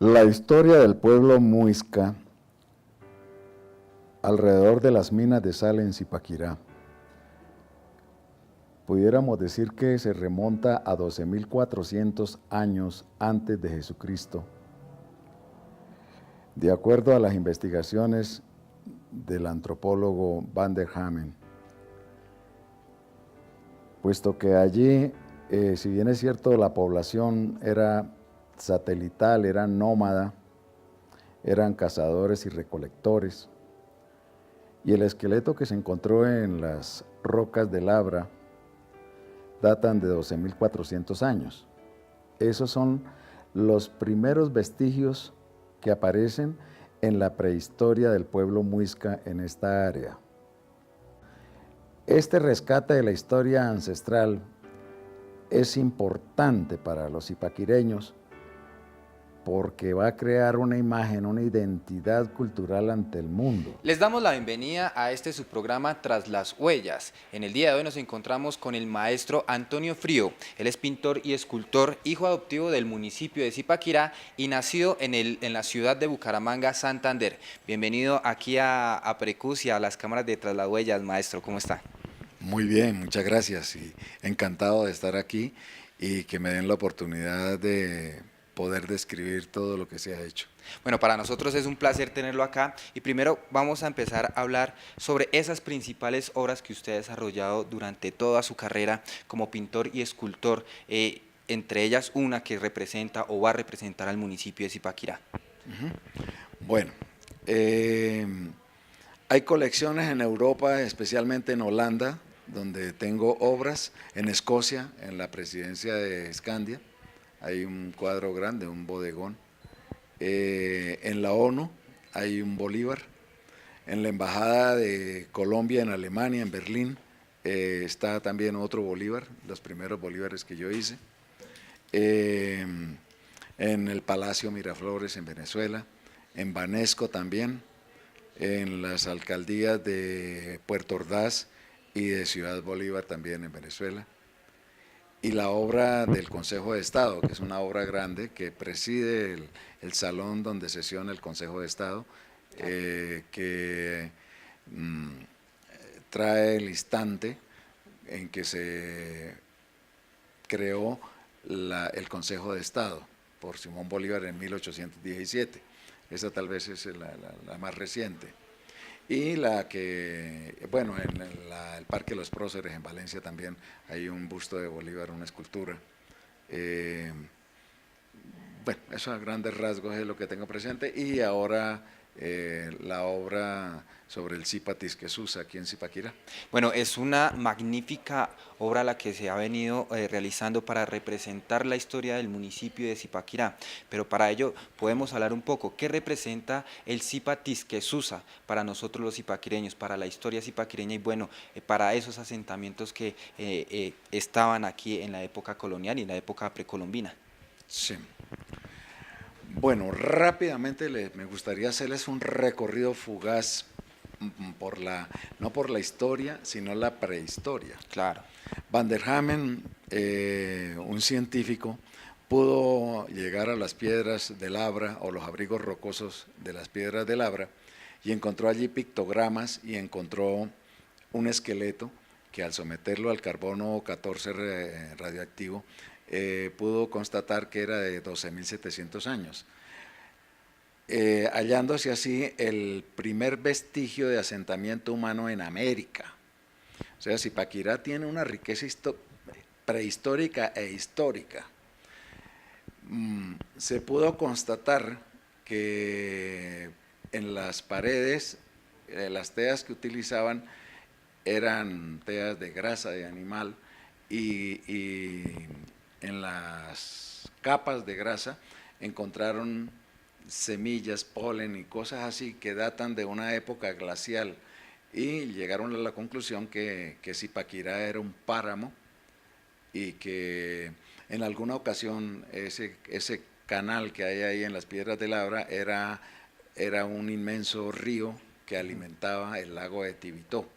La historia del pueblo muisca alrededor de las minas de sal en Zipaquirá, pudiéramos decir que se remonta a 12.400 años antes de Jesucristo, de acuerdo a las investigaciones del antropólogo Van der Hamen, puesto que allí, si bien es cierto, la población era satelital, era nómada, eran cazadores y recolectores, y el esqueleto que se encontró en las rocas de Labra datan de 12.400 años. Esos son los primeros vestigios que aparecen en la prehistoria del pueblo muisca en esta área. Este rescate de la historia ancestral es importante para los zipaquireños porque va a crear una imagen, una identidad cultural ante el mundo. Les damos la bienvenida a este subprograma Tras las Huellas. En el día de hoy nos encontramos con el maestro Antonio Frío. Él es pintor y escultor, hijo adoptivo del municipio de Zipaquirá y nacido en la ciudad de Bucaramanga, Santander. Bienvenido aquí a Precus y a las cámaras de Tras las Huellas, maestro. ¿Cómo está? Muy bien, muchas gracias y encantado de estar aquí y que me den la oportunidad de poder describir todo lo que se ha hecho. Bueno, para nosotros es un placer tenerlo acá y primero vamos a empezar a hablar sobre esas principales obras que usted ha desarrollado durante toda su carrera como pintor y escultor, entre ellas una que representa o va a representar al municipio de Zipaquirá. Bueno, hay colecciones en Europa, especialmente en Holanda, donde tengo obras, en Escocia, en la presidencia de Escandia, hay un cuadro grande, un bodegón. En la ONU hay un Bolívar. En la Embajada de Colombia en Alemania, en Berlín, está también otro Bolívar, los primeros bolívares que yo hice. En el Palacio Miraflores en Venezuela, en Banesco también, en las alcaldías de Puerto Ordaz y de Ciudad Bolívar también en Venezuela. Y la obra del Consejo de Estado, que es una obra grande que preside el salón donde sesiona el Consejo de Estado, que trae el instante en que se creó el Consejo de Estado por Simón Bolívar en 1817. Esa tal vez es la más reciente. Y la que, bueno, en el Parque de los Próceres en Valencia también hay un busto de Bolívar, una escultura. Bueno, eso a grandes rasgos es lo que tengo presente. Y ahora la obra sobre el Zipa Tisquesusa aquí en Zipaquirá. Bueno, es una magnífica obra la que se ha venido realizando para representar la historia del municipio de Zipaquirá, pero para ello podemos hablar un poco, ¿qué representa el Zipa Tisquesusa para nosotros los zipaquireños, para la historia zipaquireña y bueno, para esos asentamientos que estaban aquí en la época colonial y en la época precolombina? Sí. Bueno, rápidamente me gustaría hacerles un recorrido fugaz no por la historia, sino la prehistoria. Claro. Van der Hamen, un científico, pudo llegar a las piedras de Labra o los abrigos rocosos de las piedras de Labra y encontró allí pictogramas y encontró un esqueleto que al someterlo al carbono 14 radioactivo pudo constatar que era de 12.700 años. hallándose así el primer vestigio de asentamiento humano en América. O sea, Zipaquirá tiene una riqueza prehistórica e histórica. Se pudo constatar que en las paredes, las teas que utilizaban eran teas de grasa de animal y en las capas de grasa encontraron semillas, polen y cosas así que datan de una época glacial y llegaron a la conclusión que Zipaquirá era un páramo y que en alguna ocasión ese canal que hay ahí en las Piedras de Labra era un inmenso río que alimentaba el lago de Tibitó.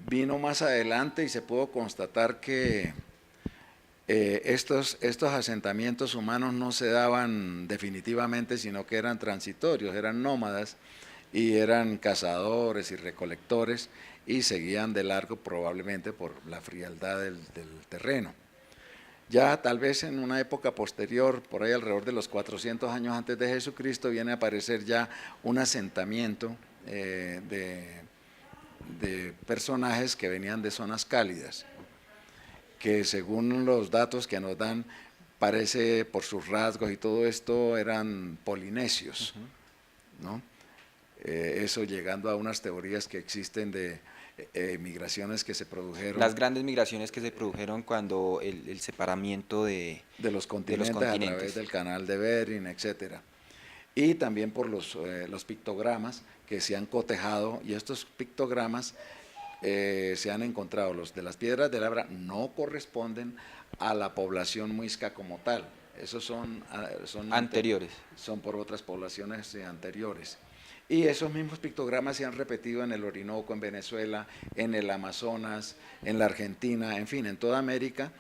Vino más adelante y se pudo constatar que estos asentamientos humanos no se daban definitivamente, sino que eran transitorios, eran nómadas y eran cazadores y recolectores y seguían de largo probablemente por la frialdad del terreno. Ya tal vez en una época posterior, por ahí alrededor de los 400 años antes de Jesucristo, viene a aparecer ya un asentamiento de personajes que venían de zonas cálidas, que según los datos que nos dan, parece por sus rasgos y todo esto eran polinesios, ¿no? Eso llegando a unas teorías que existen de migraciones que se produjeron. Las grandes migraciones que se produjeron cuando el separamiento de los continentes a través del canal de Bering, etcétera. Y también por los pictogramas que se han cotejado, y estos pictogramas se han encontrado, los de las Piedras de Labra no corresponden a la población muisca como tal, esos son anteriores. Son por otras poblaciones anteriores. Y esos mismos pictogramas se han repetido en el Orinoco, en Venezuela, en el Amazonas, en la Argentina, en fin, en toda América,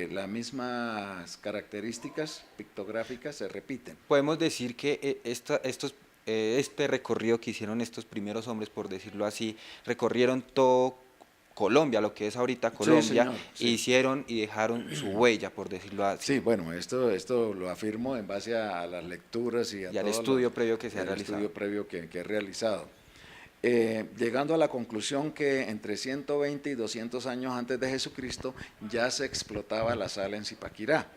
las mismas características pictográficas se repiten. Podemos decir que este recorrido que hicieron estos primeros hombres, por decirlo así, recorrieron todo Colombia, lo que es ahorita Colombia, sí, señor, sí. Hicieron y dejaron su huella, por decirlo así. Sí, bueno, esto lo afirmo en base a las lecturas y al estudio previo que se ha realizado. Estudio previo que he realizado. Llegando a la conclusión que entre 120 y 200 años antes de Jesucristo ya se explotaba la sal en Zipaquirá.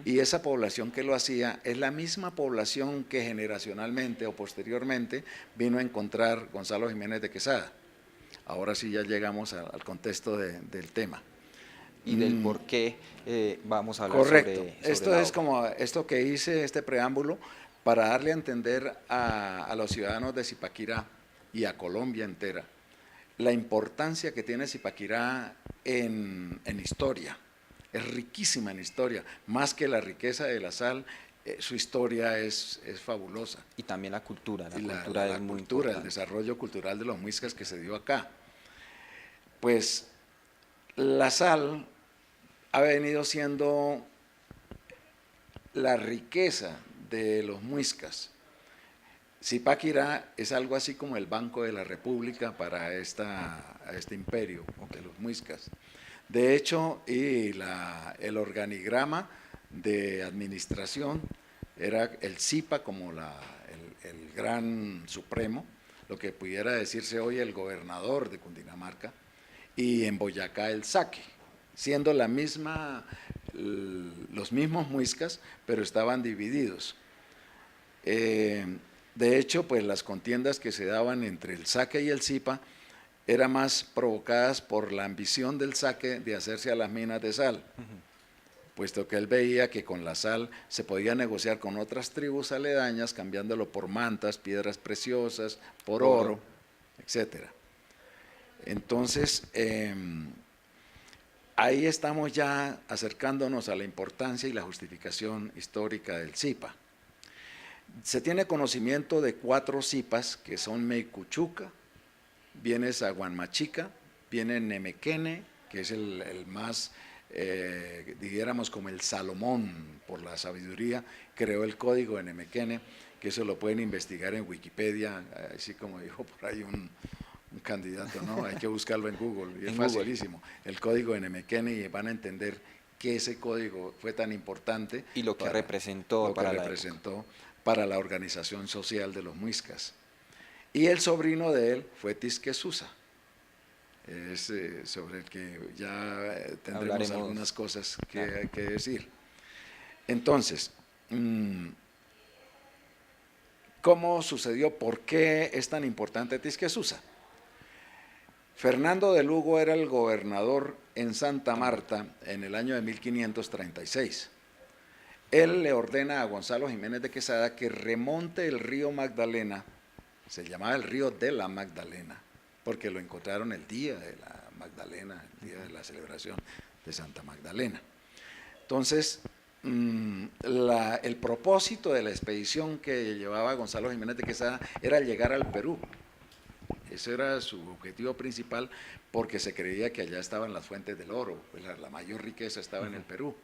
Y esa población que lo hacía es la misma población que generacionalmente o posteriormente vino a encontrar Gonzalo Jiménez de Quesada. Ahora sí ya llegamos al contexto del tema. Y del por qué vamos a hablar correcto. sobre esto es como esto que hice, este preámbulo, para darle a entender a los ciudadanos de Zipaquirá y a Colombia entera la importancia que tiene Zipaquirá en historia. Es riquísima en historia, más que la riqueza de la sal. Su historia es fabulosa. Y también la cultura. La cultura, el desarrollo cultural de los muiscas que se dio acá. Pues la sal ha venido siendo la riqueza de los muiscas. Zipaquirá es algo así como el Banco de la República para este imperio de los muiscas. De hecho, el organigrama de administración era el Zipa como el gran supremo, lo que pudiera decirse hoy el gobernador de Cundinamarca, y en Boyacá el Zaque, siendo los mismos muiscas, pero estaban divididos. De hecho, pues las contiendas que se daban entre el Zaque y el Zipa eran más provocadas por la ambición del Zaque de hacerse a las minas de sal, puesto que él veía que con la sal se podía negociar con otras tribus aledañas, cambiándolo por mantas, piedras preciosas, por oro, etcétera. Entonces, ahí estamos ya acercándonos a la importancia y la justificación histórica del Zipa. Se tiene conocimiento de 4 Zipas, que son Meicuchuca, viene Zaguanmachica, viene Nemequene, que es el más, dijéramos como el Salomón por la sabiduría, creó el código de Nemequene, que eso lo pueden investigar en Wikipedia, así como dijo por ahí un candidato, ¿no? Hay que buscarlo en Google, y es facilísimo. El código de Nemequene, y van a entender que ese código fue tan importante y lo que representó para la organización social de los muiscas. Y el sobrino de él fue Tisquesusa, sobre el que ya tendremos algunas cosas que decir. Entonces, ¿cómo sucedió? ¿Por qué es tan importante Tisquesusa? Fernando de Lugo era el gobernador en Santa Marta en el año de 1536. Él le ordena a Gonzalo Jiménez de Quesada que remonte el río Magdalena, se llamaba el río de la Magdalena, porque lo encontraron el día de la Magdalena, el día de la celebración de Santa Magdalena. Entonces, el propósito de la expedición que llevaba Gonzalo Jiménez de Quesada era llegar al Perú. Ese era su objetivo principal, porque se creía que allá estaban las fuentes del oro, pues la mayor riqueza estaba en el Perú.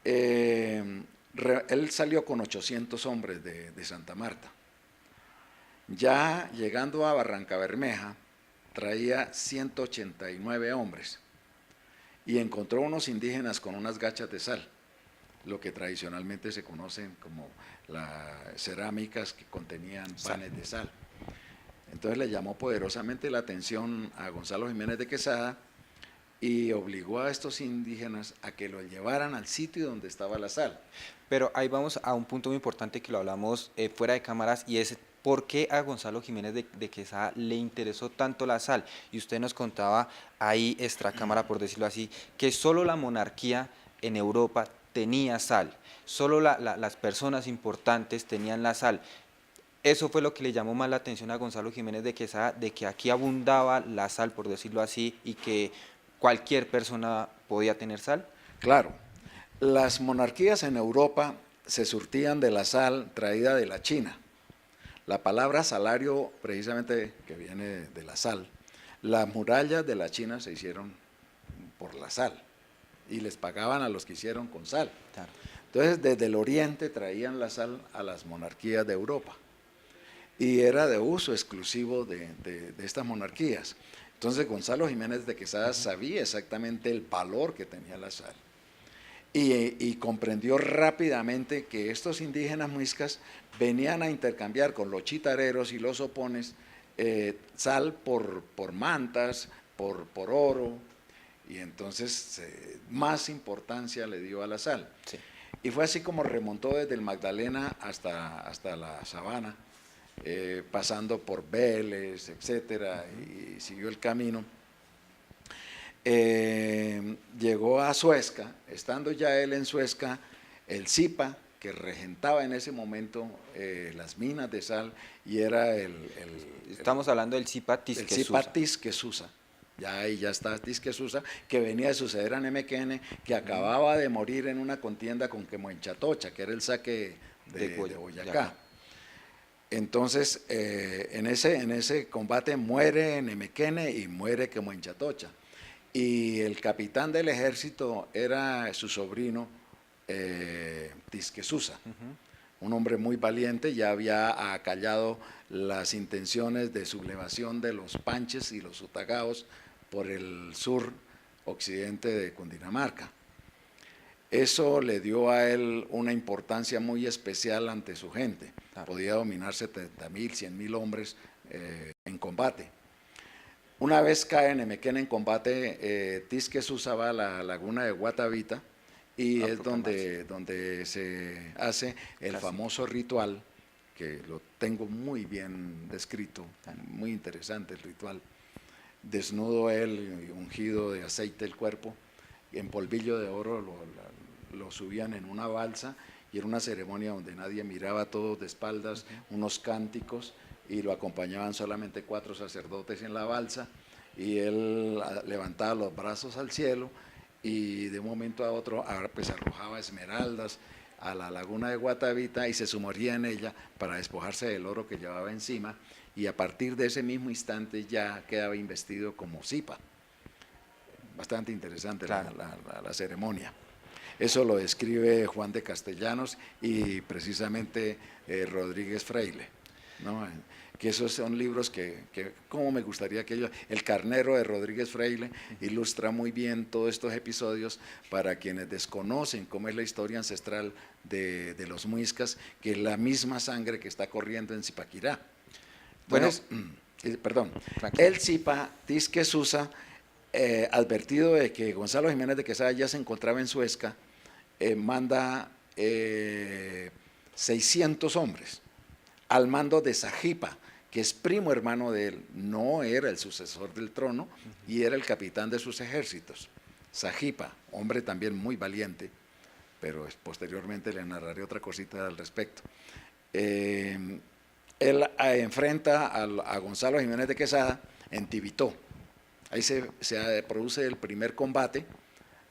Él salió con 800 hombres de Santa Marta. Ya llegando a Barranca Bermeja, traía 189 hombres y encontró unos indígenas con unas gachas de sal, lo que tradicionalmente se conocen como las cerámicas que contenían panes de sal. Entonces le llamó poderosamente la atención a Gonzalo Jiménez de Quesada y obligó a estos indígenas a que lo llevaran al sitio donde estaba la sal. Pero ahí vamos a un punto muy importante que lo hablamos fuera de cámaras, y es por qué a Gonzalo Jiménez de Quesada le interesó tanto la sal. Y usted nos contaba ahí, extracámara por decirlo así, que solo la monarquía en Europa tenía sal, solo las personas importantes tenían la sal. Eso fue lo que le llamó más la atención a Gonzalo Jiménez de Quesada, de que aquí abundaba la sal, por decirlo así, y que cualquier persona podía tener sal. Claro, las monarquías en Europa se surtían de la sal traída de la China. La palabra salario, precisamente, que viene de la sal. Las murallas de la China se hicieron por la sal y les pagaban a los que hicieron con sal. Claro. Entonces, desde el oriente traían la sal a las monarquías de Europa y era de uso exclusivo de estas monarquías. Entonces, Gonzalo Jiménez de Quesada sabía exactamente el valor que tenía la sal. Y comprendió rápidamente que estos indígenas muiscas venían a intercambiar con los chitareros y los opones sal por mantas, por oro, y entonces más importancia le dio a la sal. Sí. Y fue así como remontó desde el Magdalena hasta la Sabana, pasando por Vélez, etcétera, y siguió el camino. Llegó a Suezca. Estando ya él en Suezca, el Zipa, que regentaba en ese momento las minas de sal, y era Estamos hablando del Zipa Tisquesusa. El Zipa Tisquesusa. Ya ahí ya está Tisquesusa, que venía de suceder a Nemequene, que acababa de morir en una contienda con Quemoenchatocha, que era el saque de Boyacá. Entonces, en ese combate muere Nemequene y muere Quemoenchatocha. Y el capitán del ejército era su sobrino Tisquesusa, un hombre muy valiente. Ya había acallado las intenciones de sublevación de los panches y los utagaos por el sur occidente de Cundinamarca. Eso le dio a él una importancia muy especial ante su gente. Podía dominar 70.000, 100.000 hombres en combate. Una vez cae Nemequén en combate, Tisquesusa va a la laguna de Guatavita y es donde se hace el famoso ritual, que lo tengo muy bien descrito, muy interesante el ritual. Desnudo él, ungido de aceite el cuerpo, en polvillo de oro lo subían en una balsa, y era una ceremonia donde nadie miraba, todos de espaldas, unos cánticos, y lo acompañaban solamente 4 sacerdotes en la balsa, y él levantaba los brazos al cielo y de un momento a otro pues arrojaba esmeraldas a la laguna de Guatavita y se sumergía en ella para despojarse del oro que llevaba encima, y a partir de ese mismo instante ya quedaba investido como Zipa. Bastante interesante, claro, la ceremonia. Eso lo describe Juan de Castellanos y precisamente Rodríguez Freile. ¿no? Que esos son libros que como me gustaría que ellos, El Carnero de Rodríguez Freile ilustra muy bien todos estos episodios para quienes desconocen cómo es la historia ancestral de los muiscas, que es la misma sangre que está corriendo en Zipaquirá. Entonces, perdón, el Zipa Tisque Susa, advertido de que Gonzalo Jiménez de Quesada ya se encontraba en Suezca, manda 600 hombres al mando de Sajipa, que es primo hermano de él, no era el sucesor del trono y era el capitán de sus ejércitos. Sajipa, hombre también muy valiente, pero posteriormente le narraré otra cosita al respecto. Él enfrenta a Gonzalo Jiménez de Quesada en Tibitó. Ahí se produce el primer combate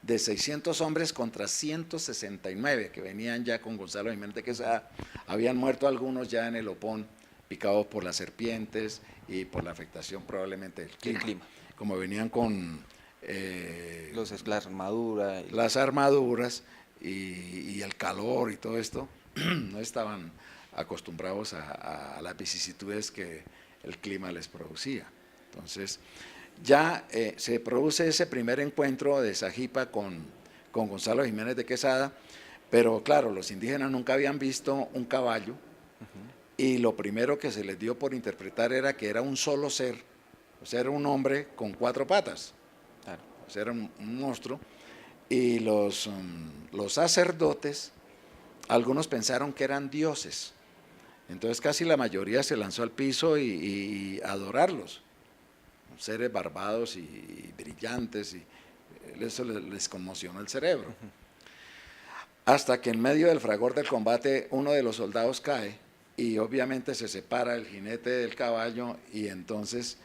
de 600 hombres contra 169 que venían ya con Gonzalo Jiménez de Quesada. Habían muerto algunos ya en el Opón, picados por las serpientes y por la afectación probablemente del clima. Como venían con las armaduras y el calor y todo esto, no estaban acostumbrados a las vicisitudes que el clima les producía. Entonces, ya se produce ese primer encuentro de Sajipa con Gonzalo Jiménez de Quesada, pero claro, los indígenas nunca habían visto un caballo, y lo primero que se les dio por interpretar era que era un solo ser, o sea, era un hombre con 4 patas, o sea, era un monstruo, y los sacerdotes, algunos pensaron que eran dioses, entonces casi la mayoría se lanzó al piso y a adorarlos, seres barbados y brillantes, y eso les conmocionó el cerebro. Hasta que en medio del fragor del combate uno de los soldados cae y obviamente se separa el jinete del caballo, y entonces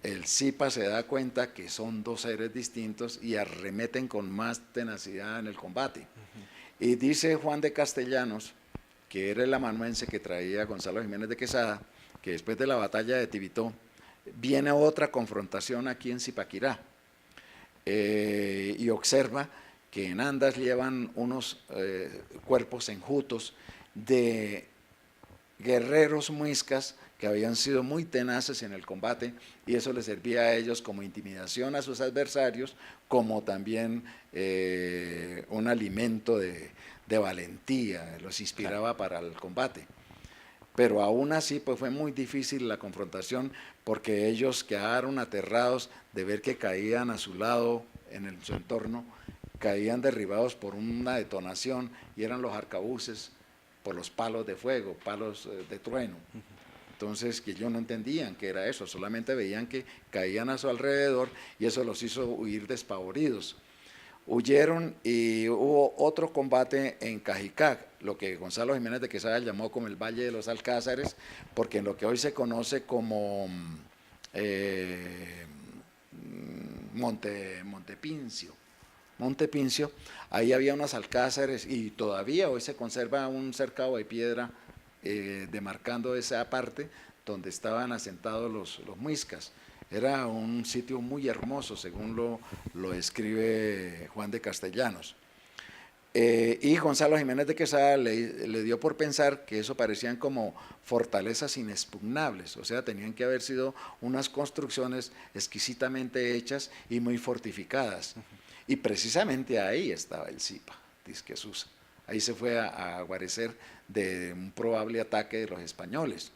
el Zipa se da cuenta que son 2 seres distintos y arremeten con más tenacidad en el combate. Y dice Juan de Castellanos, que era el amanuense que traía a Gonzalo Jiménez de Quesada, que después de la batalla de Tibitó viene otra confrontación aquí en Zipaquirá, y observa que en Andas llevan unos cuerpos enjutos de guerreros muiscas que habían sido muy tenaces en el combate, y eso les servía a ellos como intimidación a sus adversarios, como también un alimento de valentía, los inspiraba para el combate. Pero aún así pues fue muy difícil la confrontación, porque ellos quedaron aterrados de ver que caían a su lado, en su entorno, caían derribados por una detonación, y eran los arcabuces por los palos de fuego, palos de trueno. Entonces, que ellos no entendían qué era eso, solamente veían que caían a su alrededor, y eso los hizo huir despavoridos. Huyeron y hubo otro combate en Cajicac, lo que Gonzalo Jiménez de Quesada llamó como el Valle de los Alcázares, porque en lo que hoy se conoce como Montepincio, ahí había unos alcázares, y todavía hoy se conserva un cercado de piedra demarcando esa parte donde estaban asentados los muiscas. Era un sitio muy hermoso, según lo escribe Juan de Castellanos. Y Gonzalo Jiménez de Quesada le dio por pensar que eso parecían como fortalezas inexpugnables, o sea, tenían que haber sido unas construcciones exquisitamente hechas y muy fortificadas. Y precisamente ahí estaba el Zipa Tisque Susa. Ahí se fue a guarecer de un probable ataque de los españoles.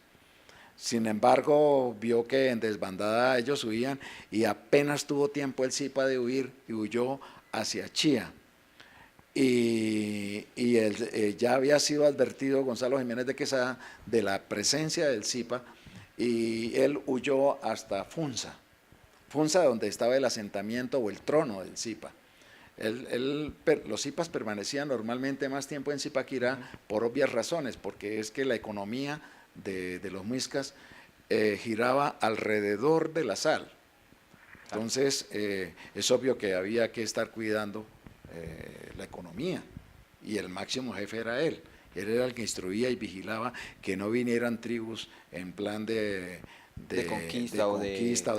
Sin embargo, vio que en desbandada ellos huían, y apenas tuvo tiempo el Zipa de huir, y huyó hacia Chía. Y ya había sido advertido Gonzalo Jiménez de Quesada de la presencia del Zipa, y él huyó hasta Funza, donde estaba el asentamiento o el trono del Zipa. Los Zipas permanecían normalmente más tiempo en Zipaquirá por obvias razones, porque es que la economía de los muiscas giraba alrededor de la sal. Entonces es obvio que había que estar cuidando la economía, y el máximo jefe era él. Él era el que instruía y vigilaba que no vinieran tribus en plan de conquista o de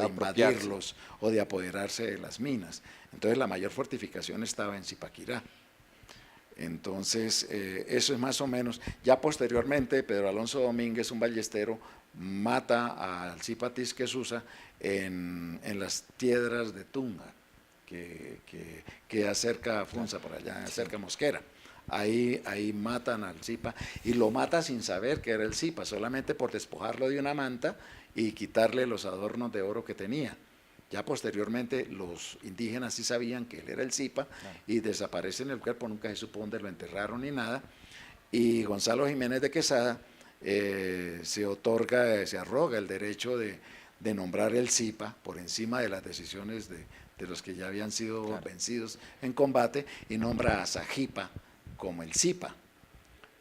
invadirlos o de apoderarse de las minas. Entonces la mayor fortificación estaba en Zipaquirá. Entonces eso es más o menos. Ya posteriormente Pedro Alonso Domínguez, un ballestero, mata al Zipa Tisquesusa en las piedras de Tunga, que acerca a Funza, por allá, acerca a Mosquera. Ahí matan al Zipa, y lo mata sin saber que era el Zipa, solamente por despojarlo de una manta y quitarle los adornos de oro que tenía. Ya posteriormente los indígenas sí sabían que él era el Zipa, y desaparece en el cuerpo, nunca se supo dónde lo enterraron ni nada. Y Gonzalo Jiménez de Quesada se arroga el derecho de nombrar el Zipa por encima de las decisiones de los que ya habían sido vencidos en combate, y nombra a Sajipa como el Zipa,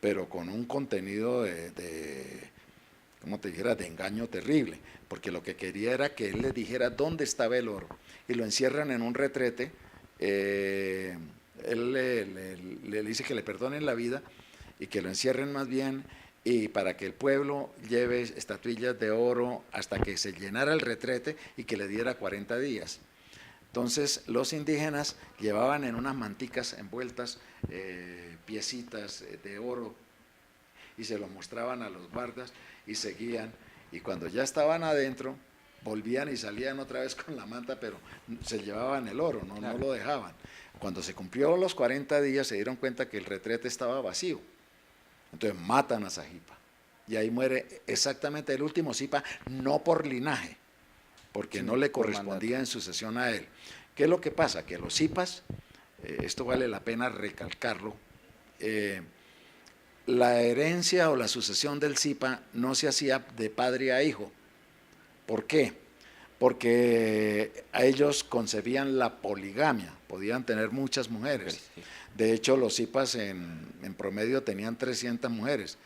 pero con un contenido como te dijera, de engaño terrible, porque lo que quería era que él le dijera dónde estaba el oro, y lo encierran en un retrete. Él le dice que le perdonen la vida y que lo encierren más bien, y para que el pueblo lleve estatuillas de oro hasta que se llenara el retrete y que le diera 40 días. Entonces los indígenas llevaban en unas manticas envueltas piecitas de oro, y se lo mostraban a los guardas y seguían, y cuando ya estaban adentro volvían y salían otra vez con la manta, pero se llevaban el oro, no lo dejaban. Cuando se cumplió los 40 días se dieron cuenta que el retrete estaba vacío, entonces matan a Sajipa, y ahí muere exactamente el último Zipa, no por linaje, porque no le correspondía en sucesión a él. ¿Qué es lo que pasa? Que los Zipas, esto vale la pena recalcarlo, la herencia o la sucesión del Zipa no se hacía de padre a hijo. ¿Por qué? Porque a ellos concebían la poligamia, podían tener muchas mujeres. De hecho, los Zipas en promedio tenían 300 mujeres.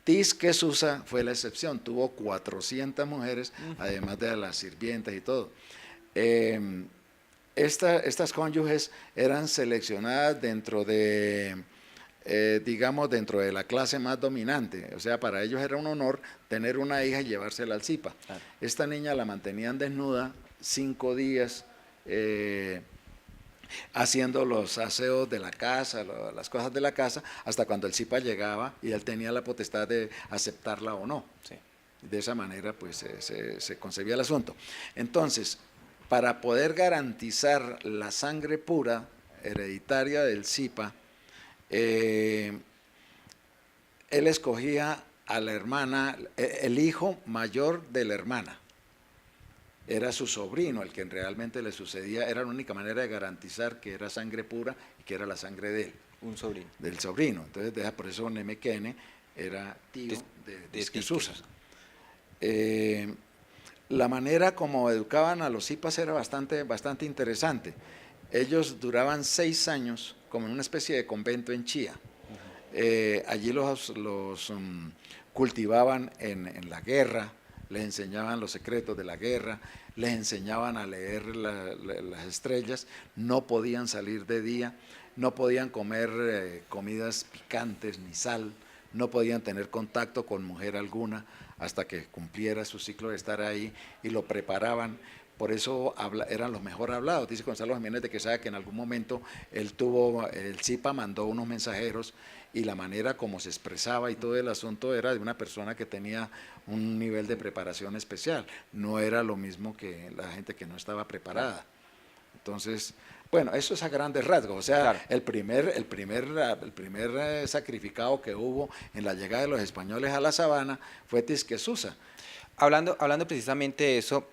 Tisquesusa fue la excepción, tuvo 400 mujeres, además de las sirvientas y todo. Estas cónyuges eran seleccionadas dentro de, digamos, dentro de la clase más dominante. O sea, para ellos era un honor tener una hija y llevársela al Zipa. Esta niña la mantenían desnuda 5 días, haciendo los aseos de la casa, las cosas de la casa, hasta cuando el Zipa llegaba y él tenía la potestad de aceptarla o no. De esa manera pues se concebía el asunto. Entonces, para poder garantizar la sangre pura hereditaria del Zipa, él escogía a la hermana, el hijo mayor de la hermana. Era su sobrino el que realmente le sucedía, era la única manera de garantizar que era sangre pura y que era la sangre de él. Un sobrino. Del sobrino. Entonces, por eso Nemequene era tío de Tisquesusa. La manera como educaban a los Zipas era bastante interesante. Ellos duraban 6 años como en una especie de convento en Chía. Allí los cultivaban en la guerra, les enseñaban los secretos de la guerra, les enseñaban a leer las estrellas, no podían salir de día, no podían comer comidas picantes ni sal, no podían tener contacto con mujer alguna hasta que cumpliera su ciclo de estar ahí, y lo preparaban. Por eso eran los mejor hablados. Dice Gonzalo Jiménez de Quesada que en algún momento el Zipa mandó unos mensajeros, y la manera como se expresaba y todo el asunto era de una persona que tenía un nivel de preparación especial, no era lo mismo que la gente que no estaba preparada. Entonces, bueno, eso es a grandes rasgos. O sea, el primer sacrificado que hubo en la llegada de los españoles a la sabana fue Tisquesusa. Hablando precisamente de eso,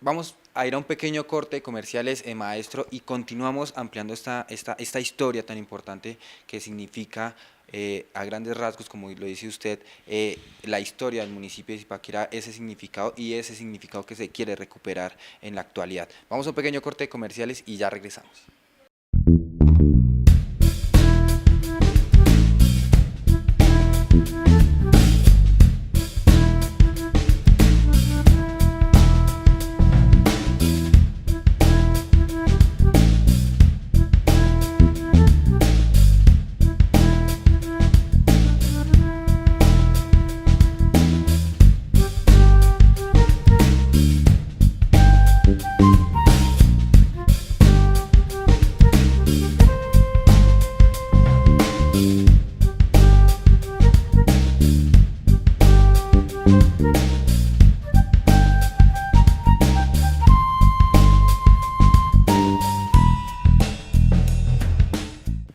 vamos a ir a un pequeño corte de comerciales, maestro, y continuamos ampliando esta historia tan importante que significa, a grandes rasgos, como lo dice usted, la historia del municipio de Zipaquirá, ese significado que se quiere recuperar en la actualidad. Vamos a un pequeño corte de comerciales y ya regresamos.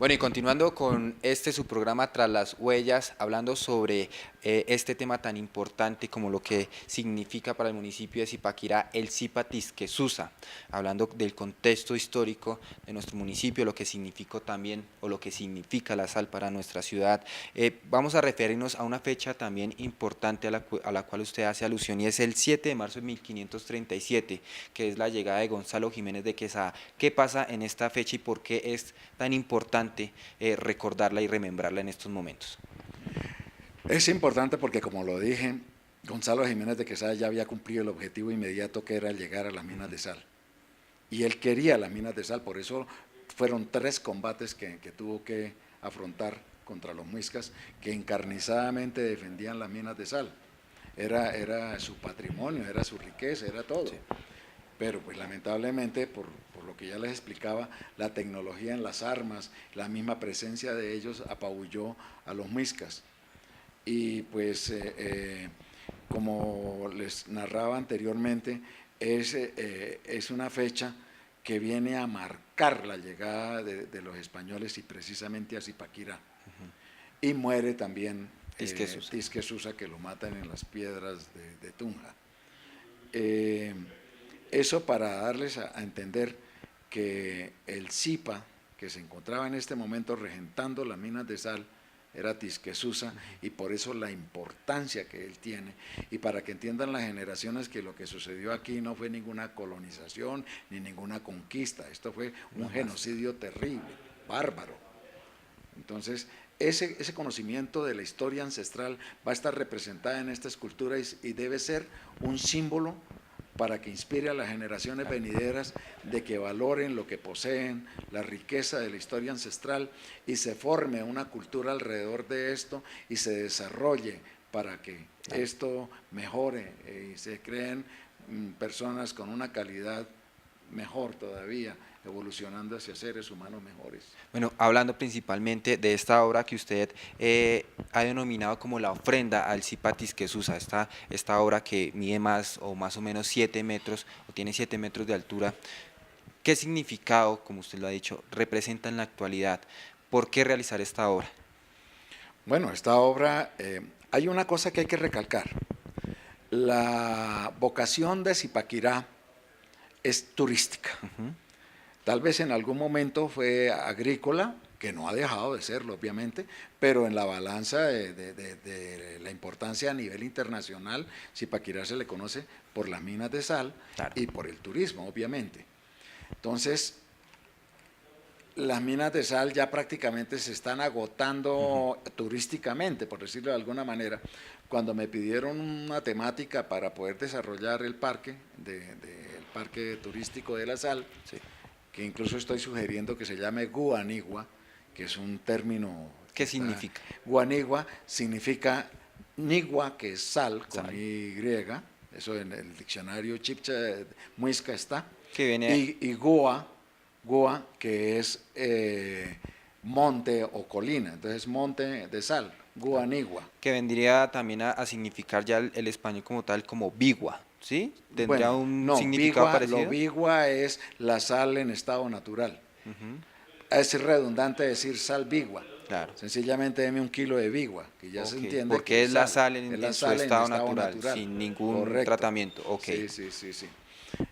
Bueno, y continuando con su programa Tras las Huellas, hablando sobre este tema tan importante como lo que significa para el municipio de Zipaquirá el Zipa Tisquesusa, hablando del contexto histórico de nuestro municipio, lo que significó también o lo que significa la sal para nuestra ciudad. Vamos a referirnos a una fecha también importante a la cual usted hace alusión, y es el 7 de marzo de 1537, que es la llegada de Gonzalo Jiménez de Quesada. ¿Qué pasa en esta fecha y por qué es tan importante recordarla y remembrarla en estos momentos? Es importante porque, como lo dije, Gonzalo Jiménez de Quesada ya había cumplido el objetivo inmediato, que era llegar a las minas de sal. Y él quería las minas de sal, por eso fueron 3 combates que tuvo que afrontar contra los muiscas, que encarnizadamente defendían las minas de sal. Era su patrimonio, era su riqueza, era todo. Sí. Pero pues lamentablemente, por lo que ya les explicaba, la tecnología en las armas, la misma presencia de ellos apabulló a los muiscas. Y pues, como les narraba anteriormente, es una fecha que viene a marcar la llegada de los españoles y precisamente a Zipaquirá. Y muere también Tisquesusa, que lo matan en las piedras de Tunja. Eso para darles a entender que el Zipa, que se encontraba en este momento regentando las minas de sal, era Tisquesusa, y por eso la importancia que él tiene, y para que entiendan las generaciones que lo que sucedió aquí no fue ninguna colonización ni ninguna conquista, esto fue un genocidio terrible, bárbaro. Entonces, ese conocimiento de la historia ancestral va a estar representada en esta escultura y debe ser un símbolo para que inspire a las generaciones venideras de que valoren lo que poseen, la riqueza de la historia ancestral, y se forme una cultura alrededor de esto y se desarrolle para que esto mejore y se creen personas con una calidad mejor todavía, evolucionando hacia seres humanos mejores. Bueno, hablando principalmente de esta obra que usted ha denominado como la ofrenda al Zipa Tisquesusa, esta obra que mide más o menos 7 metros, o tiene 7 metros de altura, ¿qué significado, como usted lo ha dicho, representa en la actualidad? ¿Por qué realizar esta obra? Bueno, esta obra, hay una cosa que hay que recalcar. La vocación de Zipaquirá es turística. Tal vez en algún momento fue agrícola, que no ha dejado de serlo obviamente, pero en la balanza de la importancia a nivel internacional, Zipaquirá se le conoce por las minas de sal, claro, y por el turismo obviamente. Entonces, las minas de sal ya prácticamente se están agotando turísticamente, por decirlo de alguna manera. Cuando me pidieron una temática para poder desarrollar el parque, el parque turístico de la sal, sí, que incluso estoy sugiriendo que se llame Guanigua, que es un término... ¿Qué significa? Guanigua significa nigua, que es sal, con Y, eso en el diccionario chipcha muisca está, que viene... y Gua, que es monte o colina, entonces monte de sal, Guanigua. Que vendría también a significar ya el español como tal, como bigua. ¿Sí? ¿Tendría un significado parecido? Lo bigua es la sal en estado natural. Es redundante decir sal bigua. Claro. Sencillamente deme 1 kilo de bigua, que ya se entiende. Porque que es la sal en su estado natural, sin ningún tratamiento. Okay. Sí.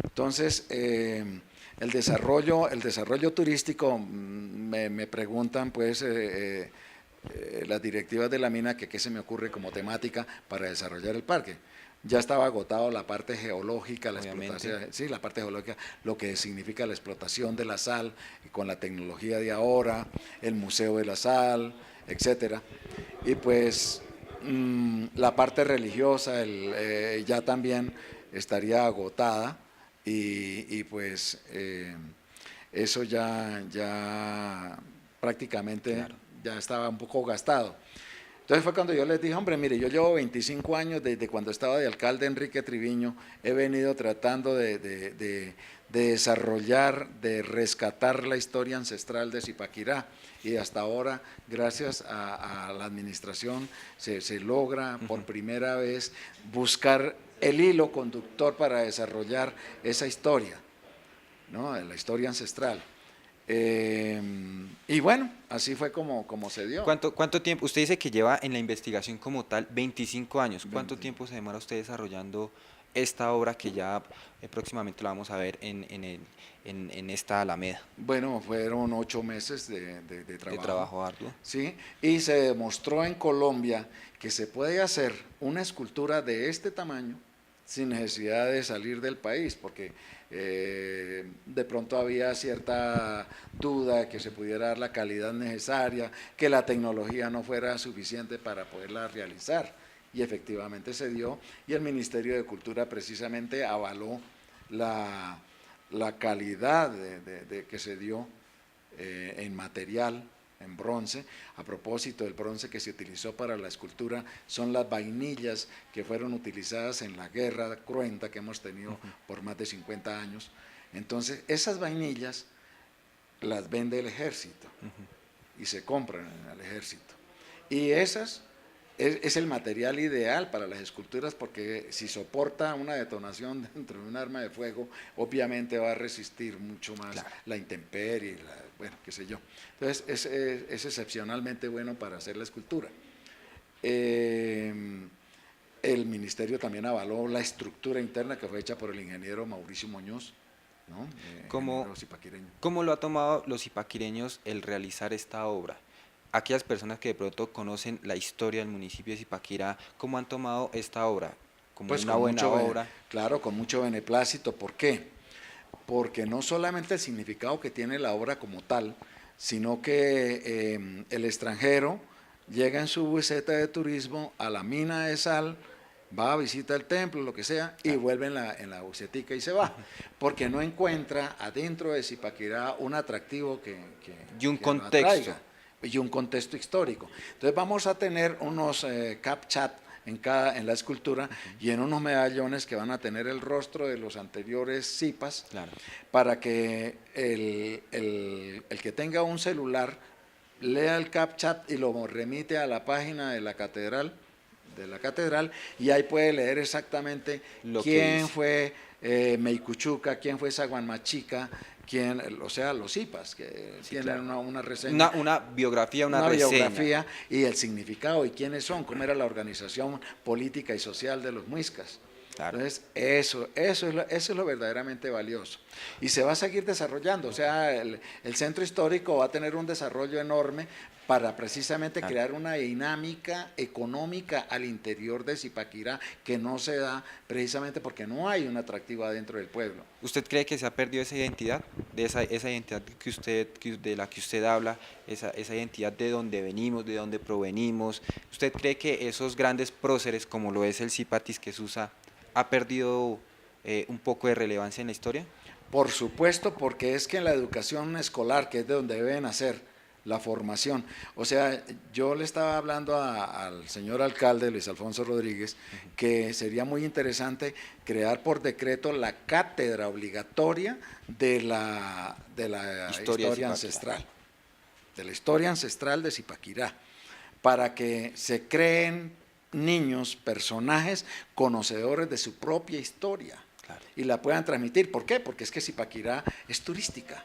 Entonces, el desarrollo turístico, me preguntan pues las directivas de la mina que qué se me ocurre como temática para desarrollar el parque. Ya estaba agotado la parte geológica, la explotación, sí, la parte geológica, lo que significa la explotación de la sal con la tecnología de ahora, el Museo de la Sal, etcétera. Y pues la parte religiosa ya también estaría agotada y pues eso ya prácticamente claro, ya estaba un poco gastado. Entonces fue cuando yo les dije, hombre, mire, yo llevo 25 años, desde cuando estaba de alcalde Enrique Triviño, he venido tratando de desarrollar, de rescatar la historia ancestral de Zipaquirá, y hasta ahora, gracias a la administración, se logra por primera vez buscar el hilo conductor para desarrollar esa historia, ¿no? La historia ancestral. Y bueno, así fue como se dio. ¿Cuánto tiempo? Usted dice que lleva en la investigación como tal 25 años. ¿Cuánto 20. tiempo se demora usted desarrollando esta obra que ya próximamente la vamos a ver en esta Alameda Bueno, fueron 8 meses de de trabajo, trabajo arduo? ¿sí? Y se demostró en Colombia que se puede hacer una escultura de este tamaño sin necesidad de salir del país, porque de pronto había cierta duda de que se pudiera dar la calidad necesaria, que la tecnología no fuera suficiente para poderla realizar, y efectivamente se dio, y el Ministerio de Cultura precisamente avaló la calidad de que se dio en material, en bronce. A propósito, del bronce que se utilizó para la escultura son las vainillas que fueron utilizadas en la guerra cruenta que hemos tenido por más de 50 años. Entonces, esas vainillas las vende el ejército y se compran en el ejército. Y esas es el material ideal para las esculturas, porque si soporta una detonación dentro de un arma de fuego, obviamente va a resistir mucho más, claro, la intemperie, bueno, qué sé yo. Entonces es excepcionalmente bueno para hacer la escultura. El ministerio también avaló la estructura interna que fue hecha por el ingeniero Mauricio Muñoz, ¿no? ¿Cómo lo ha tomado los zipaquireños el realizar esta obra? Aquellas personas que de pronto conocen la historia del municipio de Zipaquirá, ¿cómo han tomado esta obra? ¿Como pues una buena obra? Claro, con mucho beneplácito. ¿Por qué? Porque no solamente el significado que tiene la obra como tal, sino que el extranjero llega en su buseta de turismo a la mina de sal, va a visitar el templo, lo que sea, y vuelve en la bucetica y se va, porque no encuentra adentro de Zipaquirá un atractivo y un que lo contexto. atraiga, y un contexto histórico. Entonces vamos a tener unos capchat en la escultura, y en unos medallones que van a tener el rostro de los anteriores zipas, claro, para que el que tenga un celular lea el captchat y lo remite a la página de la catedral, y ahí puede leer exactamente quién fue Meicuchuca, quién fue Saguanmachica, o sea, los zipas, que sí, tienen claro, una reseña. Una biografía, una reseña. Biografía y el significado y quiénes son, cómo era la organización política y social de los muiscas. Claro. Entonces, eso es lo verdaderamente valioso. Y se va a seguir desarrollando, o sea, el centro histórico va a tener un desarrollo enorme para precisamente crear una dinámica económica al interior de Zipaquirá que no se da precisamente porque no hay un atractivo adentro del pueblo. ¿Usted cree que se ha perdido esa identidad? De esa identidad de la que usted habla, esa identidad de donde venimos, de donde provenimos. ¿Usted cree que esos grandes próceres, como lo es el Zipatis que Susa, ha perdido un poco de relevancia en la historia? Por supuesto, porque es que en la educación escolar, que es de donde deben hacer la formación, o sea, yo le estaba hablando al señor alcalde Luis Alfonso Rodríguez, que sería muy interesante crear por decreto la cátedra obligatoria de la historia ancestral, de la historia ancestral de Zipaquirá, para que se creen niños, personajes conocedores de su propia historia, claro, y la puedan transmitir. ¿Por qué? Porque es que Zipaquirá es turística.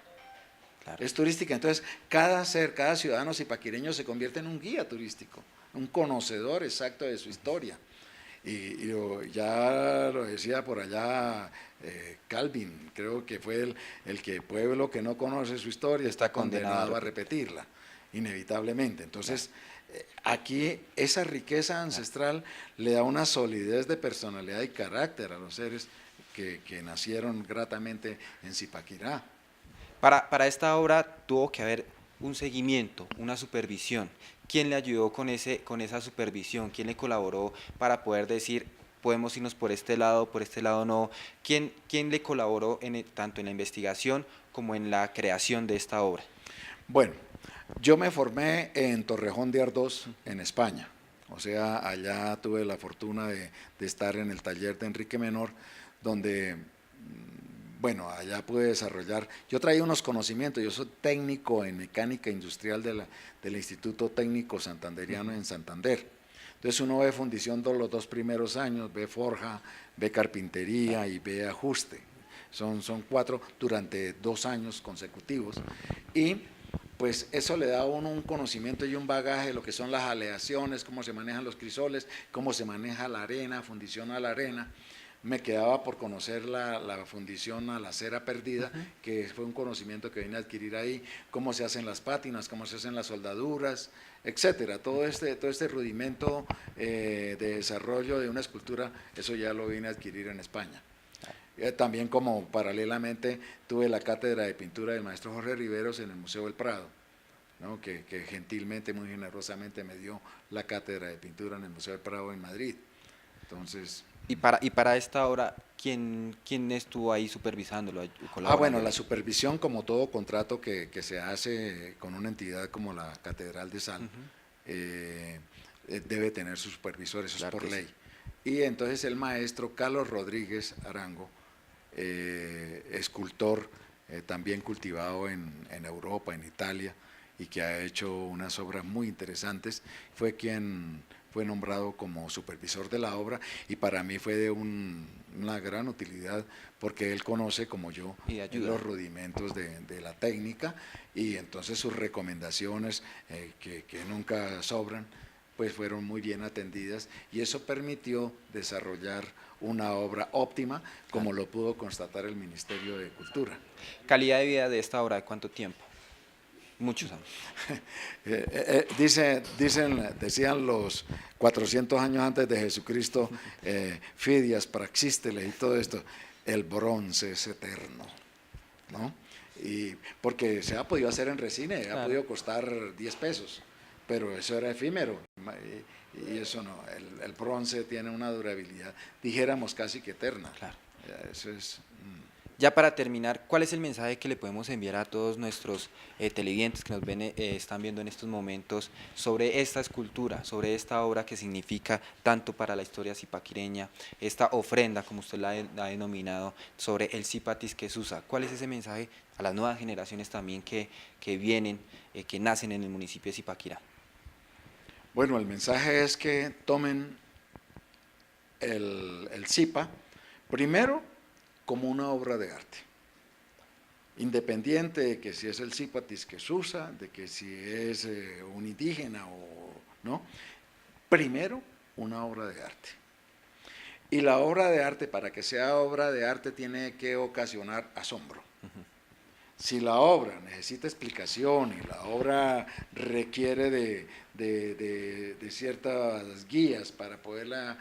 Claro. Es turística, entonces cada ciudadano zipaquireño se convierte en un guía turístico, un conocedor exacto de su historia. Y ya lo decía por allá Calvin, creo que fue el que pueblo que no conoce su historia está condenado a repetirla, inevitablemente. Entonces, aquí esa riqueza ancestral le da una solidez de personalidad y carácter a los seres que nacieron gratamente en Zipaquirá. Para esta obra tuvo que haber un seguimiento, una supervisión. ¿Quién le ayudó con esa supervisión? ¿Quién le colaboró para poder decir, podemos irnos por este lado no? ¿Quién le colaboró tanto en la investigación como en la creación de esta obra? Bueno, yo me formé en Torrejón de Ardoz, en España. O sea, allá tuve la fortuna de estar en el taller de Enrique Menor, donde, bueno, allá pude desarrollar, yo traía unos conocimientos, yo soy técnico en mecánica industrial del Instituto Técnico Santanderiano en Santander. Entonces uno ve fundición los 2 primeros años, ve forja, ve carpintería y ve ajuste. son 4 durante 2 años consecutivos, y pues eso le da a uno un conocimiento y un bagaje de lo que son las aleaciones, cómo se manejan los crisoles, cómo se maneja la arena, fundición a la arena. Me quedaba por conocer la fundición a la cera perdida, que fue un conocimiento que vine a adquirir ahí, cómo se hacen las pátinas, cómo se hacen las soldaduras, etcétera. Todo este rudimento de desarrollo de una escultura, eso ya lo vine a adquirir en España. También como paralelamente tuve la cátedra de pintura del maestro Jorge Riveros en el Museo del Prado, ¿no? que gentilmente, muy generosamente me dio la cátedra de pintura en el Museo del Prado en Madrid. Entonces… Y para esta obra, ¿quién estuvo ahí supervisándolo? Bueno, la supervisión, como todo contrato que se hace con una entidad como la Catedral de Sal, debe tener sus supervisores, eso claro, es por ley. Sí. Y entonces el maestro Carlos Rodríguez Arango, escultor también cultivado en Europa, en Italia, y que ha hecho unas obras muy interesantes, fue quien fue nombrado como supervisor de la obra, y para mí fue de una gran utilidad, porque él conoce, como yo, los rudimentos de la técnica, y entonces sus recomendaciones, que nunca sobran, pues fueron muy bien atendidas, y eso permitió desarrollar una obra óptima, como lo pudo constatar el Ministerio de Cultura. ¿Calidad de vida de esta obra de cuánto tiempo? Muchos años. Decían los 400 años antes de Jesucristo, Fidias, Praxísteles y todo esto, el bronce es eterno, ¿no? Y porque se ha podido hacer en resina, claro, ha podido costar 10 pesos, pero eso era efímero, y eso no, el bronce tiene una durabilidad, dijéramos casi que eterna. Claro. Eso es… Ya para terminar, ¿cuál es el mensaje que le podemos enviar a todos nuestros televidentes que nos ven, están viendo en estos momentos sobre esta escultura, sobre esta obra que significa tanto para la historia zipaquireña, esta ofrenda, como usted la ha denominado, sobre el Zipatis que Susa? ¿Cuál es ese mensaje a las nuevas generaciones también que vienen, que nacen en el municipio de Zipaquirá? Bueno, el mensaje es que tomen el Zipa, primero, como una obra de arte, independiente de que si es el Zipatis que Susa, de que si es un indígena o no, primero una obra de arte. Y la obra de arte, para que sea obra de arte, tiene que ocasionar asombro. Si la obra necesita explicación y la obra requiere de ciertas guías para poderla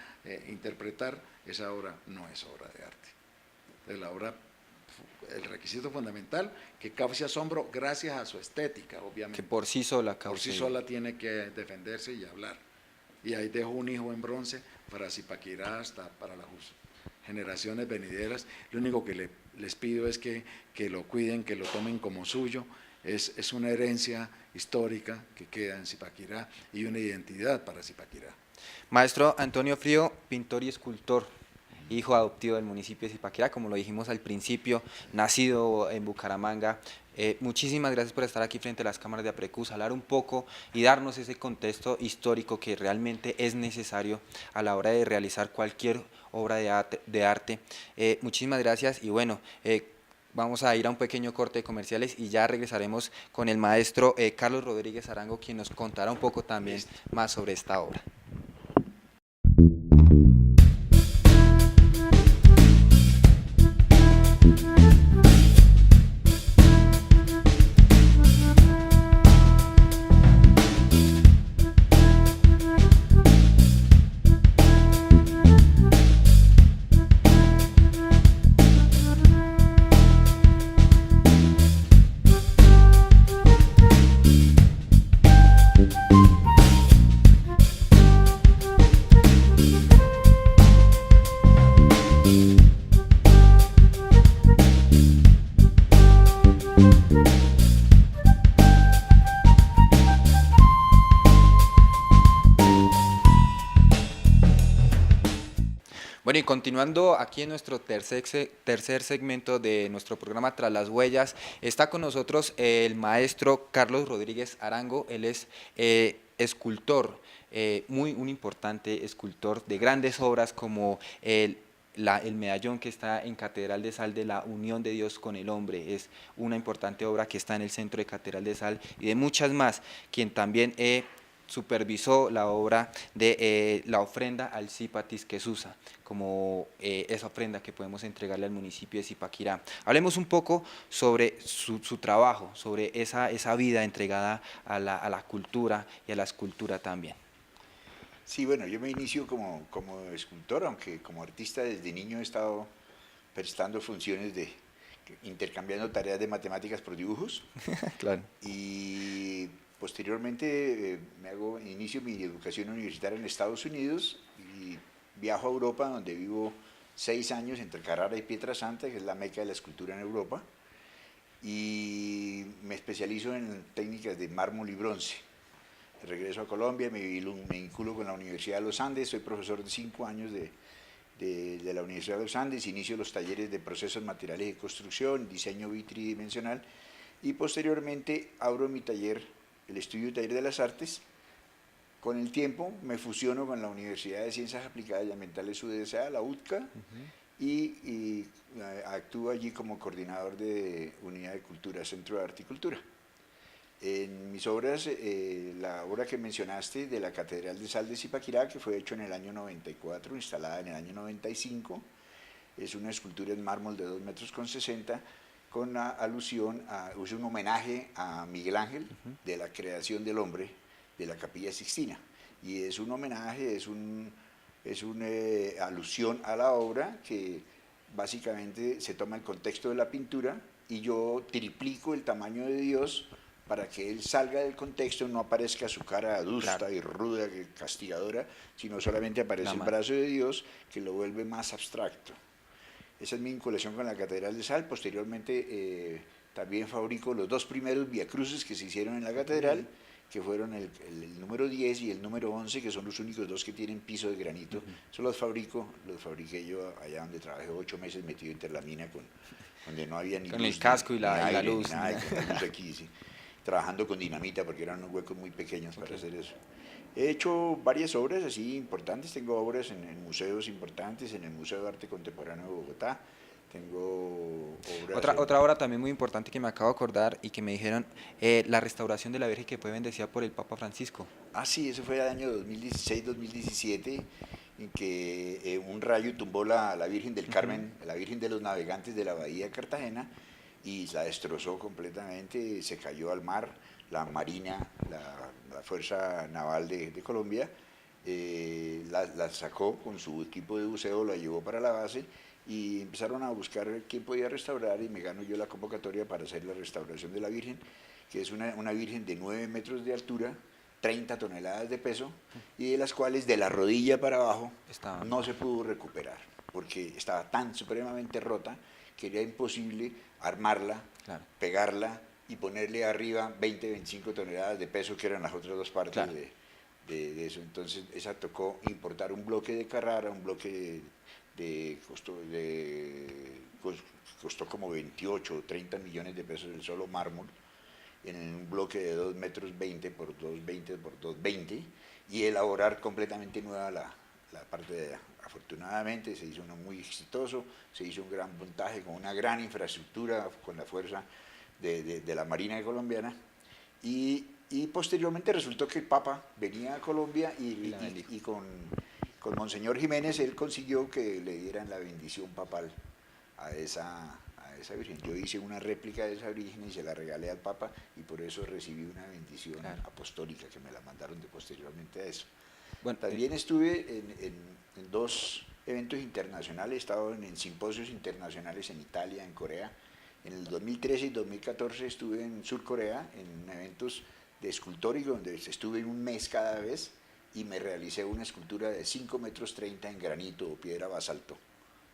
interpretar, esa obra no es obra de arte. La obra, el requisito fundamental, que cause asombro gracias a su estética, obviamente. Que por sí sola cause. Por sí sola tiene que defenderse y hablar. Y ahí dejo un hijo en bronce para Zipaquirá, hasta para las generaciones venideras. Lo único que les pido es que lo cuiden, que lo tomen como suyo. Es una herencia histórica que queda en Zipaquirá y una identidad para Zipaquirá. Maestro Antonio Frío, pintor y escultor, hijo adoptivo del municipio de Zipaquirá, como lo dijimos al principio, nacido en Bucaramanga. Muchísimas gracias por estar aquí frente a las cámaras de Aprecus, hablar un poco y darnos ese contexto histórico que realmente es necesario a la hora de realizar cualquier obra de arte. Muchísimas gracias y bueno, vamos a ir a un pequeño corte de comerciales y ya regresaremos con el maestro Carlos Rodríguez Arango, quien nos contará un poco también más sobre esta obra. Bueno, y continuando aquí en nuestro tercer segmento de nuestro programa Tras las Huellas, está con nosotros el maestro Carlos Rodríguez Arango. Él es escultor, un importante escultor de grandes obras como el el medallón que está en Catedral de Sal de la unión de Dios con el hombre, es una importante obra que está en el centro de Catedral de Sal y de muchas más, quien también supervisó la obra de la ofrenda al Zipatis Quesusa, como esa ofrenda que podemos entregarle al municipio de Zipaquirá. Hablemos un poco sobre su trabajo, sobre esa vida entregada a la cultura y a la escultura también. Sí, bueno, yo me inicio como escultor, aunque como artista desde niño he estado prestando funciones intercambiando tareas de matemáticas por dibujos. Claro. Y posteriormente inicio mi educación universitaria en Estados Unidos y viajo a Europa, donde vivo 6 años entre Carrara y Pietrasanta, que es la meca de la escultura en Europa, y me especializo en técnicas de mármol y bronce. Regreso a Colombia, me vinculo con la Universidad de los Andes, soy profesor de 5 años de la Universidad de los Andes, inicio los talleres de procesos materiales de construcción, diseño bitridimensional, y posteriormente abro mi taller, el Estudio Taller de las Artes. Con el tiempo me fusiono con la Universidad de Ciencias Aplicadas y Ambientales UDSA, la UTCA, y actúo allí como coordinador de Unidad de Cultura, Centro de Arte y Cultura. En mis obras, la obra que mencionaste de la Catedral de Sal de Zipaquirá, que fue hecho en el año 94, instalada en el año 95, es una escultura en mármol de 2,60 metros, con alusión es un homenaje a Miguel Ángel de la creación del hombre de la Capilla Sixtina, y es un homenaje, es una alusión a la obra que básicamente se toma el contexto de la pintura y yo triplico el tamaño de Dios para que él salga del contexto, no aparezca su cara adusta, claro, y ruda, castigadora, sino solamente aparece el brazo de Dios, que lo vuelve más abstracto. Esa es mi vinculación con la Catedral de Sal. Posteriormente también fabrico los 2 primeros viacruces que se hicieron en la catedral, que fueron el número 10 y el número 11, que son los únicos 2 que tienen piso de granito. Eso los fabriqué yo allá donde trabajé 8 meses metido en Terlamina, donde no había ni con luz, el casco ni y la aire, luz. Ni nada, y con la luz aquí, sí, trabajando con dinamita porque eran unos huecos muy pequeños para hacer eso. He hecho varias obras así importantes, tengo obras en museos importantes, en el Museo de Arte Contemporáneo de Bogotá, tengo obras... Otra obra también muy importante que me acabo de acordar y que me dijeron, la restauración de la Virgen que fue bendecida por el Papa Francisco. Ah, sí, eso fue el año 2016-2017, en que un rayo tumbó la Virgen del Carmen, la Virgen de los Navegantes de la Bahía de Cartagena, y la destrozó completamente, se cayó al mar. La Marina, la Fuerza Naval de Colombia, la sacó con su equipo de buceo, la llevó para la base y empezaron a buscar quién podía restaurar, y me gano yo la convocatoria para hacer la restauración de la Virgen, que es una Virgen de 9 metros de altura, 30 toneladas de peso, y de las cuales de la rodilla para abajo no se pudo recuperar, porque estaba tan supremamente rota que era imposible armarla, claro, pegarla y ponerle arriba 20-25 toneladas de peso, que eran las otras 2 partes, claro, de eso. Entonces esa tocó importar un bloque de Carrara, un bloque costó como 28 o 30 millones de pesos el solo mármol, en un bloque de 2,20 metros por 2,20 por 2,20, y elaborar completamente nueva la parte de allá. Afortunadamente se hizo uno muy exitoso, se hizo un gran montaje con una gran infraestructura, con la fuerza de la Marina colombiana, y posteriormente resultó que el Papa venía a Colombia y con Monseñor Jiménez él consiguió que le dieran la bendición papal a esa Virgen. Yo hice una réplica de esa Virgen y se la regalé al Papa, y por eso recibí una bendición, claro, apostólica, que me la mandaron posteriormente a eso. Bueno, también estuve en 2 eventos internacionales, he estado en simposios internacionales en Italia, en Corea. En el 2013 y 2014 estuve en Sur Corea, en eventos de escultórico, donde estuve 1 mes cada vez, y me realicé una escultura de 5,30 metros en granito o piedra basalto,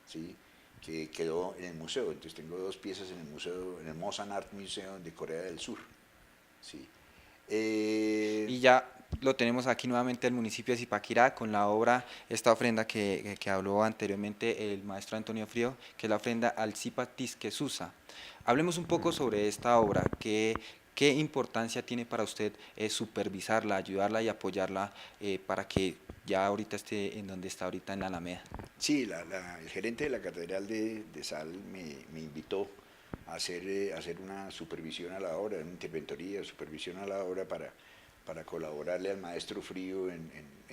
¿sí?, que quedó en el museo. Entonces tengo 2 piezas en el museo, en el Mosan Art Museum de Corea del Sur, ¿sí? Y ya lo tenemos aquí nuevamente el municipio de Zipaquirá con la obra, esta ofrenda que habló anteriormente el maestro Antonio Frío, que es la ofrenda al Zipatis Quesusa. Hablemos un poco sobre esta obra, ¿qué importancia tiene para usted supervisarla, ayudarla y apoyarla para que ya ahorita esté en donde está ahorita en la Alameda. Sí, el gerente de la Catedral de Sal me invitó a hacer una supervisión a la obra, una interventoría, supervisión a la obra para colaborarle al maestro Frío en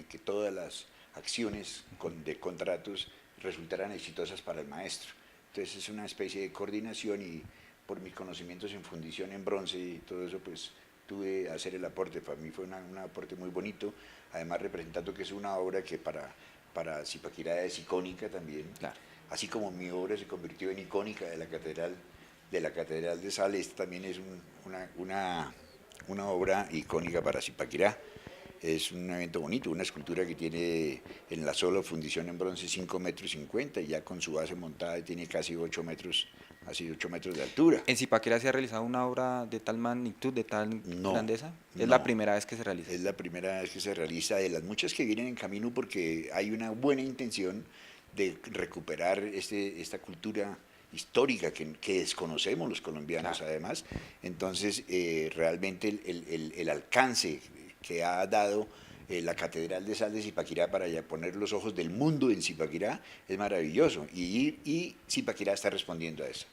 que todas las acciones de contratos resultaran exitosas para el maestro. Entonces es una especie de coordinación y por mis conocimientos en fundición en bronce y todo eso, pues tuve que hacer el aporte. Para mí fue un aporte muy bonito, además representando que es una obra que para Zipaquirá es icónica también, Claro. así como mi obra se convirtió en icónica de la Catedral de Sal, esta también es una obra icónica para Zipaquirá. Es un evento bonito, una escultura que tiene en la sola fundición en bronce 5,50 metros y ya con su base montada tiene casi 8 metros, casi 8 metros de altura. ¿En Zipaquirá se ha realizado una obra de tal magnitud, de tal No, grandeza? Es no. la primera vez que se realiza. Es la primera vez que se realiza, de las muchas que vienen en camino, porque hay una buena intención de recuperar esta cultura histórica que desconocemos los colombianos, claro, además. Entonces, realmente el alcance que ha dado la Catedral de Sal de Zipaquirá para ya poner los ojos del mundo en Zipaquirá es maravilloso, y Zipaquirá está respondiendo a eso.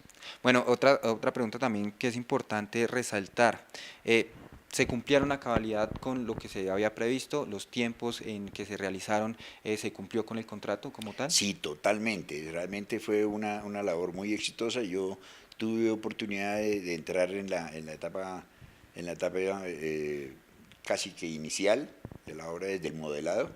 Bueno, otra pregunta también que es importante resaltar. ¿Se cumplieron a cabalidad con lo que se había previsto? ¿Los tiempos en que se realizaron se cumplió con el contrato como tal? Sí, totalmente. Realmente fue una labor muy exitosa. Yo tuve oportunidad de entrar en la etapa casi que inicial de la obra, desde el modelado,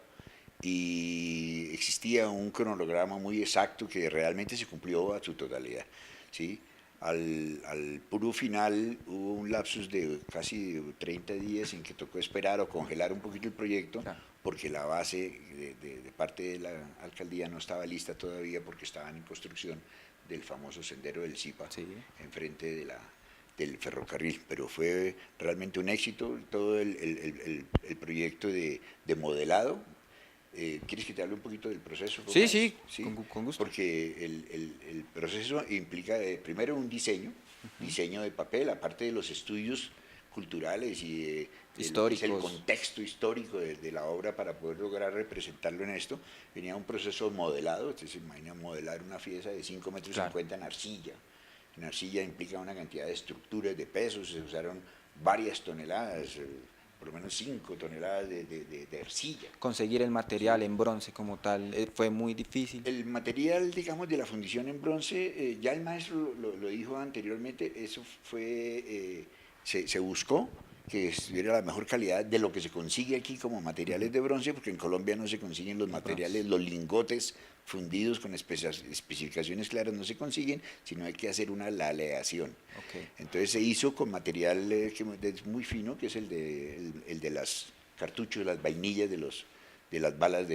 y existía un cronograma muy exacto que realmente se cumplió a su totalidad, ¿sí? Al puro final hubo un lapsus de casi 30 días en que tocó esperar o congelar un poquito el proyecto, claro, porque la base de parte de la alcaldía no estaba lista todavía, porque estaban en construcción del famoso sendero del Zipa, sí, enfrente del ferrocarril. Pero fue realmente un éxito todo el proyecto de modelado. ¿Quieres que te hable un poquito del proceso? Sí, sí, ¿sí? Con gusto. Porque el proceso implica primero un diseño de papel, aparte de los estudios culturales y históricos, el contexto histórico de la obra para poder lograr representarlo en esto. Venía un proceso modelado. Entonces, imagina modelar una pieza de 5,50 metros, claro, en arcilla. En arcilla implica una cantidad de estructuras, de pesos, se usaron varias toneladas, por lo menos 5 toneladas de arcilla. Conseguir el material en bronce como tal fue muy difícil. El material, digamos, de la fundición en bronce, ya el maestro lo dijo anteriormente, eso fue, se buscó que estuviera la mejor calidad de lo que se consigue aquí como materiales de bronce, porque en Colombia no se consiguen los materiales, los lingotes fundidos con especificaciones claras no se consiguen, sino hay que hacer la aleación. Okay. Entonces se hizo con material que es muy fino, que es el de las cartuchos, las vainillas de las balas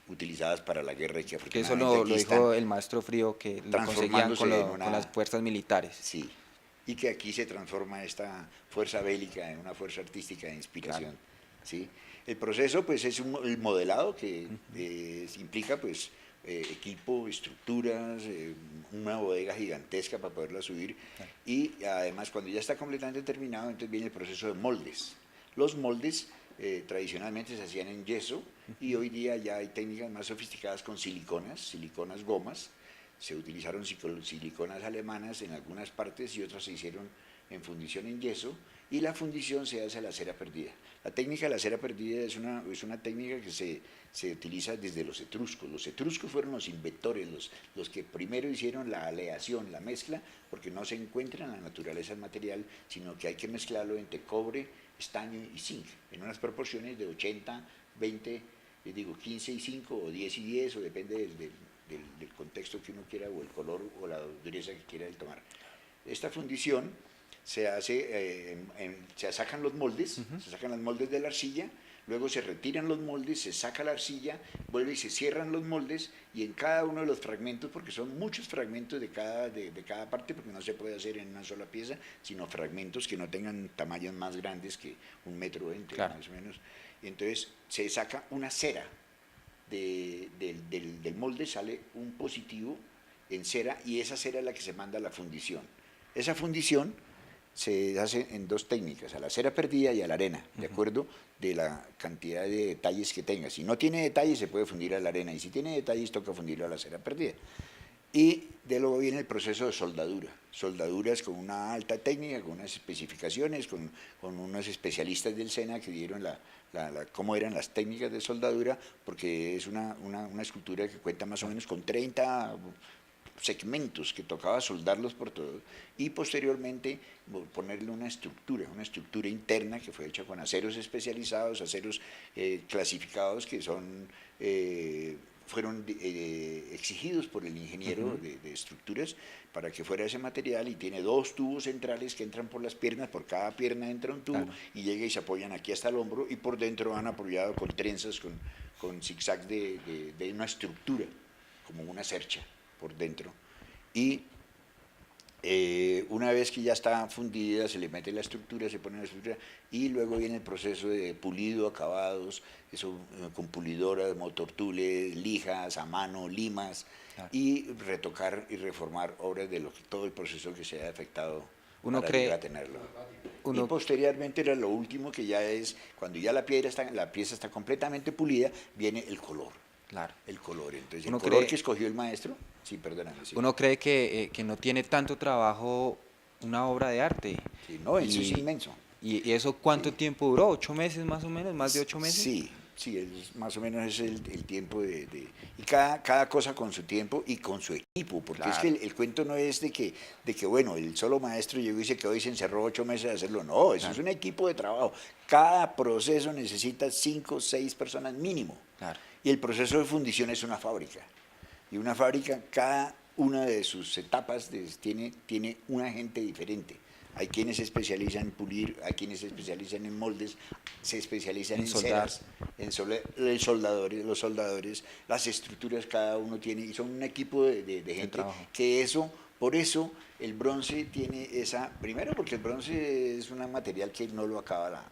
utilizadas para la guerra. Que eso lo dijo el maestro Frío, que lo conseguían con las fuerzas militares. Sí, y que aquí se transforma esta fuerza bélica en una fuerza artística de inspiración. Claro. ¿Sí? El proceso pues es el modelado que implica pues equipo, estructuras, una bodega gigantesca para poderla subir, claro, y además cuando ya está completamente terminado, entonces viene el proceso de moldes. Los moldes tradicionalmente se hacían en yeso y hoy día ya hay técnicas más sofisticadas con siliconas gomas. Se utilizaron siliconas alemanas en algunas partes y otras se hicieron en fundición en yeso, y la fundición se hace a la cera perdida. La técnica de la cera perdida es una técnica que se utiliza desde los etruscos. Los etruscos fueron los inventores, los que primero hicieron la aleación, la mezcla, porque no se encuentra en la naturaleza el material, sino que hay que mezclarlo entre cobre, estaño y zinc, en unas proporciones de 80, 20, 15 y 5, o 10 y 10, o depende del contexto que uno quiera, o el color o la dureza que quiera tomar. Esta fundición se hace, se sacan los moldes, se sacan los moldes de la arcilla, luego se retiran los moldes, se saca la arcilla, vuelve y se cierran los moldes, y en cada uno de los fragmentos, porque son muchos fragmentos de cada parte, porque no se puede hacer en una sola pieza, sino fragmentos que no tengan tamaños más grandes que 1,20 metros, claro, más o menos. Y entonces se saca una cera del molde, sale un positivo en cera, y esa cera es la que se manda a la fundición. Esa fundición se hace en dos técnicas, a la cera perdida y a la arena, de acuerdo de la cantidad de detalles que tenga. Si no tiene detalles se puede fundir a la arena y si tiene detalles toca fundirlo a la cera perdida. Y de luego viene el proceso de soldadura, soldaduras con una alta técnica, con unas especificaciones, con unos especialistas del SENA que dieron cómo eran las técnicas de soldadura, porque es una escultura que cuenta más o menos con 30 segmentos que tocaba soldarlos por todo y posteriormente ponerle una estructura interna que fue hecha con aceros especializados, aceros clasificados que fueron exigidos por el ingeniero de estructuras para que fuera ese material, y tiene dos tubos centrales que entran por las piernas, por cada pierna entra un tubo y llega y se apoyan aquí hasta el hombro, y por dentro van apoyados con trenzas, con zigzag de una estructura, como una cercha por dentro. Y una vez que ya está fundida, se le mete la estructura, se pone la estructura, y luego viene el proceso de pulido, acabados, eso con pulidoras, motortules, lijas, a mano, limas, y retocar y reformar obras de todo el proceso que se haya afectado para llegar a tenerlo. Y posteriormente era lo último, que ya es, cuando ya la pieza está completamente pulida, viene el color. Claro. El color. Entonces, el color que escogió el maestro, sí, perdóname. Sí. Uno cree que no tiene tanto trabajo una obra de arte. Sí, no, eso es inmenso. ¿Y eso cuánto tiempo duró? ¿8 meses más o menos? ¿Más de 8 meses? Sí, más o menos es el tiempo y cada cosa con su tiempo y con su equipo, porque es que el cuento no es de que bueno, el solo maestro llegó y se quedó y se encerró 8 meses a hacerlo. No, eso es un equipo de trabajo. Cada proceso necesita 5 o 6 personas mínimo. Claro. Y el proceso de fundición es una fábrica. Y una fábrica, cada una de sus etapas tiene un agente diferente. Hay quienes se especializan en pulir, hay quienes se especializan en moldes, se especializan en ceras, los soldadores, las estructuras cada uno tiene, y son un equipo de gente que por eso el bronce tiene primero porque el bronce es un material que no lo acaba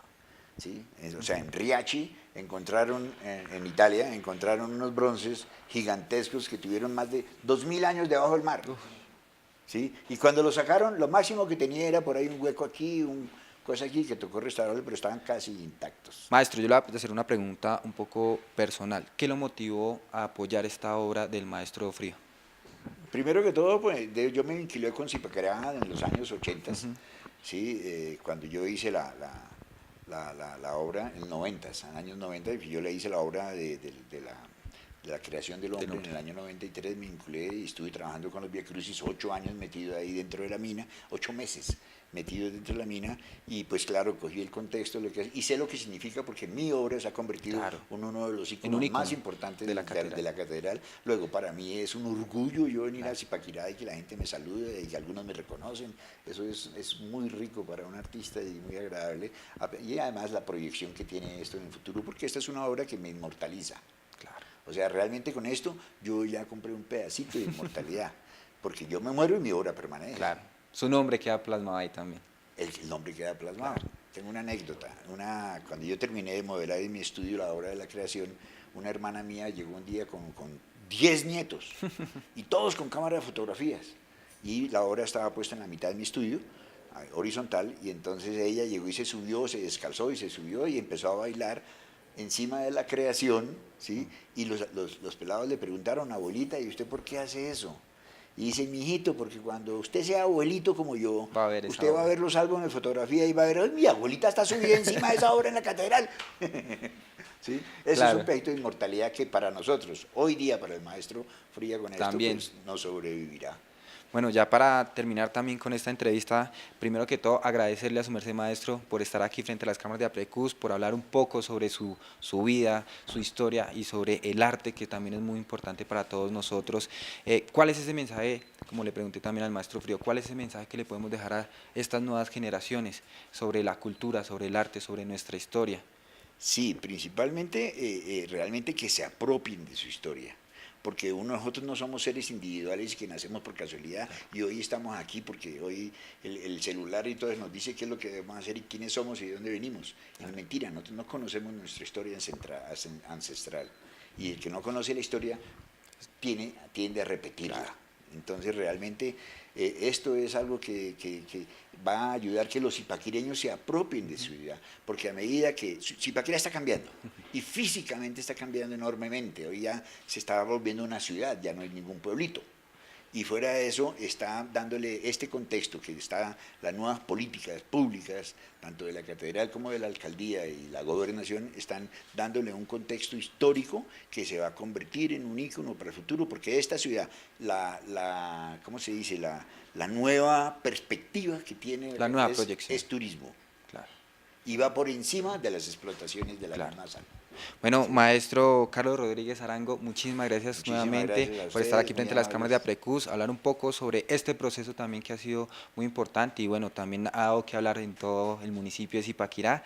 ¿sí? O sea, en Riachi en Italia, encontraron unos bronces gigantescos que tuvieron más de 2000 años debajo del mar. ¿Sí? Y cuando lo sacaron, lo máximo que tenía era por ahí un hueco aquí, cosa aquí, que tocó restaurarlo, pero estaban casi intactos. Maestro, yo le voy a hacer una pregunta un poco personal. ¿Qué lo motivó a apoyar esta obra del maestro Frío? Primero que todo, pues, yo me vinculé con Zipaquirá en los años 80, ¿sí? Cuando yo hice la obra en los años 90, yo le hice la obra de la creación del hombre en el año 93, me vinculé y estuve trabajando con los Via Crucis 8 años metido ahí dentro de la mina, 8 meses metido dentro de la mina, y pues claro, cogí el contexto y sé lo que significa, porque mi obra se ha convertido en uno de los iconos más importantes de la catedral. Luego, para mí es un orgullo yo venir a Zipaquirá y que la gente me salude y que algunos me reconocen. Eso es muy rico para un artista y muy agradable, y además la proyección que tiene esto en el futuro, porque esta es una obra que me inmortaliza. O sea, realmente con esto yo ya compré un pedacito de inmortalidad, porque yo me muero y mi obra permanece. Claro, su nombre queda plasmado ahí también. El nombre queda plasmado. Claro. Tengo una anécdota. Cuando yo terminé de modelar en mi estudio la obra de la creación, una hermana mía llegó un día con 10 nietos, y todos con cámara de fotografías. Y la obra estaba puesta en la mitad de mi estudio, horizontal, y entonces ella llegó y se subió, se descalzó y se subió y empezó a bailar encima de la creación, ¿sí? Y los pelados le preguntaron, abuelita, ¿y usted por qué hace eso? Y dice, mijito, porque cuando usted sea abuelito como yo, usted va a ver los álbumes de fotografía y va a ver, mi abuelita está subida encima de esa obra en la catedral. ¿Sí? Ese es un pedacito de inmortalidad que para nosotros, hoy día para el maestro Fría con esto, pues, no sobrevivirá. Bueno, ya para terminar también con esta entrevista, primero que todo agradecerle a su merced maestro por estar aquí frente a las cámaras de APRECUS, por hablar un poco sobre su vida, su historia y sobre el arte, que también es muy importante para todos nosotros. ¿Cuál es ese mensaje, como le pregunté también al maestro Frío, cuál es ese mensaje que le podemos dejar a estas nuevas generaciones sobre la cultura, sobre el arte, sobre nuestra historia? Sí, principalmente realmente que se apropien de su historia, porque nosotros no somos seres individuales que nacemos por casualidad y hoy estamos aquí porque hoy el celular y todo eso nos dice qué es lo que debemos hacer y quiénes somos y de dónde venimos. Es mentira, nosotros no conocemos nuestra historia ancestral, y el que no conoce la historia tiende a repetirla. Entonces realmente esto es algo que va a ayudar que los zipaquireños se apropien de su ciudad, porque a medida que Zipaquirá está cambiando y físicamente está cambiando enormemente, hoy ya se está volviendo una ciudad, ya no hay ningún pueblito. Y fuera de eso, está dándole este contexto que está las nuevas políticas públicas, tanto de la catedral como de la alcaldía y la gobernación, están dándole un contexto histórico que se va a convertir en un ícono para el futuro, porque esta ciudad, ¿cómo se dice? La nueva perspectiva que tiene La nueva proyección. es turismo. Claro. Y va por encima de las explotaciones de la misma sal. Bueno, maestro Carlos Rodríguez Arango, muchísimas gracias Muchísimas nuevamente gracias a por estar aquí ustedes, frente a muy las cámaras de amables. APRECUS, hablar un poco sobre este proceso también que ha sido muy importante y bueno, también ha dado que hablar en todo el municipio de Zipaquirá.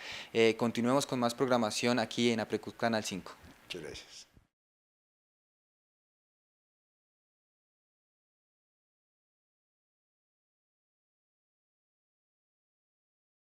Continuemos con más programación aquí en APRECUS Canal 5. Muchas gracias.